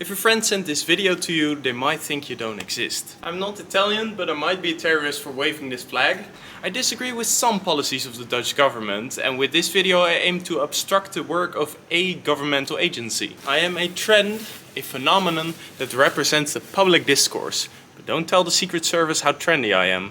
If a friend sent this video to you, they might think you don't exist. I'm not Italian, but I might be a terrorist for waving this flag. I disagree with some policies of the Dutch government, and with this video I aim to obstruct the work of a governmental agency. I am a trend, a phenomenon that represents the public discourse. But don't tell the Secret Service how trendy I am.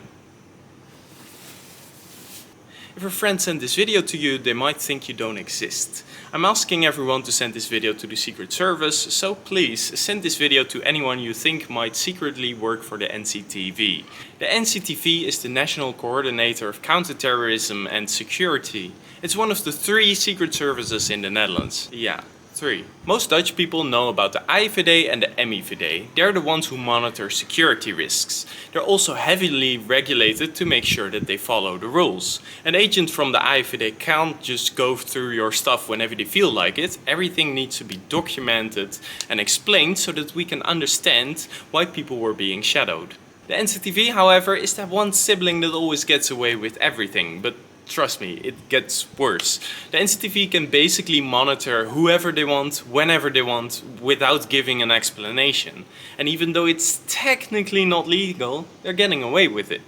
If a friend sent this video to you, they might think you don't exist. I'm asking everyone to send this video to the Secret Service, so please send this video to anyone you think might secretly work for the NCTV. The NCTV is the National Coordinator of Counterterrorism and Security. It's one of the 3 secret services in the Netherlands. Yeah. 3. Most Dutch people know about the AIVD and the MIVD. They're the ones who monitor security risks. They're also heavily regulated to make sure that they follow the rules. An agent from the AIVD can't just go through your stuff whenever they feel like it. Everything needs to be documented and explained so that we can understand why people were being shadowed. The NCTV, however, is that one sibling that always gets away with everything, but trust me, it gets worse. The NCTV can basically monitor whoever they want, whenever they want, without giving an explanation. And even though it's technically not legal, they're getting away with it.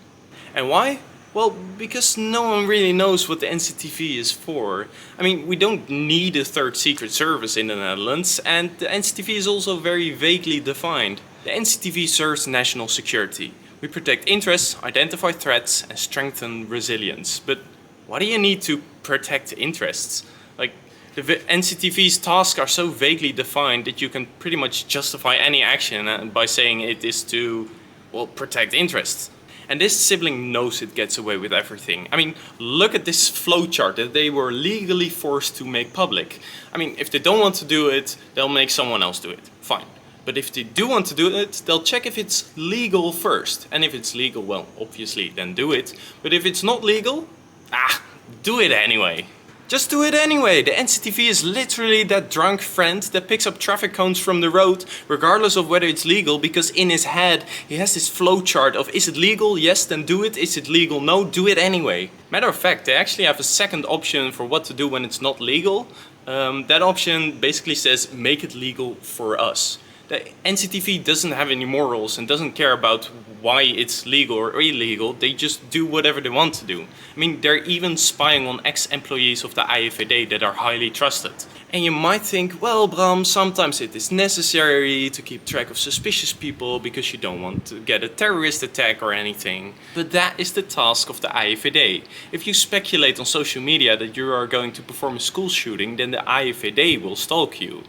And why? Well, because no one really knows what the NCTV is for. I mean, we don't need a 3rd secret service in the Netherlands, and the NCTV is also very vaguely defined. The NCTV serves national security. We protect interests, identify threats, and strengthen resilience. But why do you need to protect interests? Like, the NCTV's tasks are so vaguely defined that you can pretty much justify any action by saying it is to, well, protect interests. And this sibling knows it gets away with everything. I mean, look at this flowchart that they were legally forced to make public. I mean, if they don't want to do it, they'll make someone else do it. Fine. But if they do want to do it, they'll check if it's legal first. And if it's legal, well, obviously, then do it. But if it's not legal, do it anyway. Just do it anyway. The NCTV is literally that drunk friend that picks up traffic cones from the road regardless of whether it's legal, because in his head he has this flowchart of, is it legal? Yes, then do it. Is it legal? No, do it anyway. Matter of fact, they actually have a second option for what to do when it's not legal. That option basically says, make it legal for us. The NCTV doesn't have any morals and doesn't care about why it's legal or illegal. They just do whatever they want to do. I mean, they're even spying on ex-employees of the AIVD that are highly trusted. And you might think, well, Bram, sometimes it is necessary to keep track of suspicious people because you don't want to get a terrorist attack or anything. But that is the task of the AIVD. If you speculate on social media that you are going to perform a school shooting, then the AIVD will stalk you.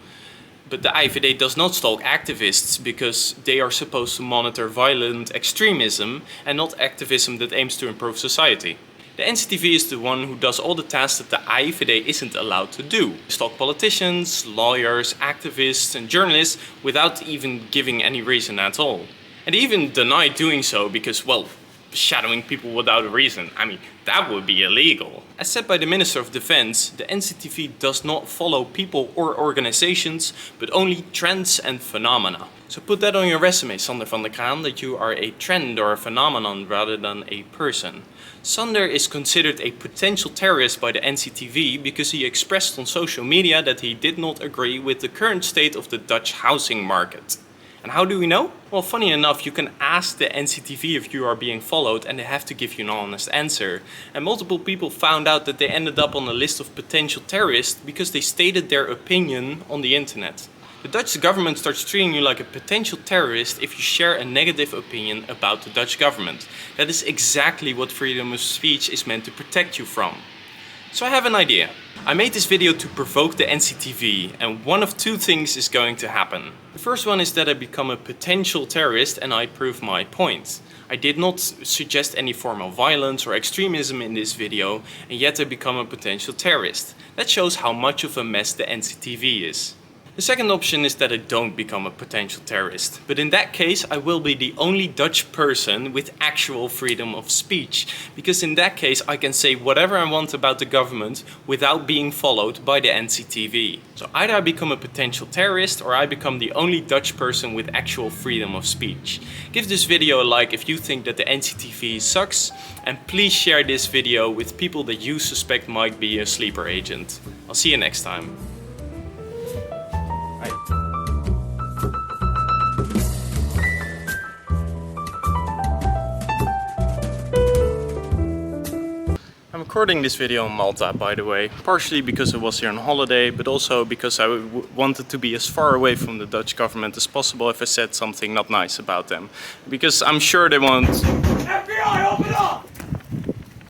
But the AIVD does not stalk activists because they are supposed to monitor violent extremism and not activism that aims to improve society. The NCTV is the one who does all the tasks that the AIVD isn't allowed to do. Stalk politicians, lawyers, activists and journalists without even giving any reason at all. And they even deny doing so because, well, shadowing people without a reason, I mean, that would be illegal. As said by the Minister of Defense, the NCTV does not follow people or organizations, but only trends and phenomena. So put that on your resume, Sander van der Kraan, that you are a trend or a phenomenon rather than a person. Sander is considered a potential terrorist by the NCTV because he expressed on social media that he did not agree with the current state of the Dutch housing market. And how do we know? Well, funny enough, you can ask the NCTV if you are being followed and they have to give you an honest answer. And multiple people found out that they ended up on a list of potential terrorists because they stated their opinion on the internet. The Dutch government starts treating you like a potential terrorist if you share a negative opinion about the Dutch government. That is exactly what freedom of speech is meant to protect you from. So I have an idea. I made this video to provoke the NCTV, and one of 2 things is going to happen. The first one is that I become a potential terrorist and I prove my point. I did not suggest any form of violence or extremism in this video, and yet I become a potential terrorist. That shows how much of a mess the NCTV is. The second option is that I don't become a potential terrorist, but in that case I will be the only Dutch person with actual freedom of speech, because in that case I can say whatever I want about the government without being followed by the NCTV. So either I become a potential terrorist or I become the only Dutch person with actual freedom of speech. Give this video a like if you think that the NCTV sucks, and please share this video with people that you suspect might be a sleeper agent. I'll see you next time. Bye. recording this video in Malta, by the way. Partially because I was here on holiday, but also because I wanted to be as far away from the Dutch government as possible if I said something not nice about them. Because I'm sure they won't... FBI,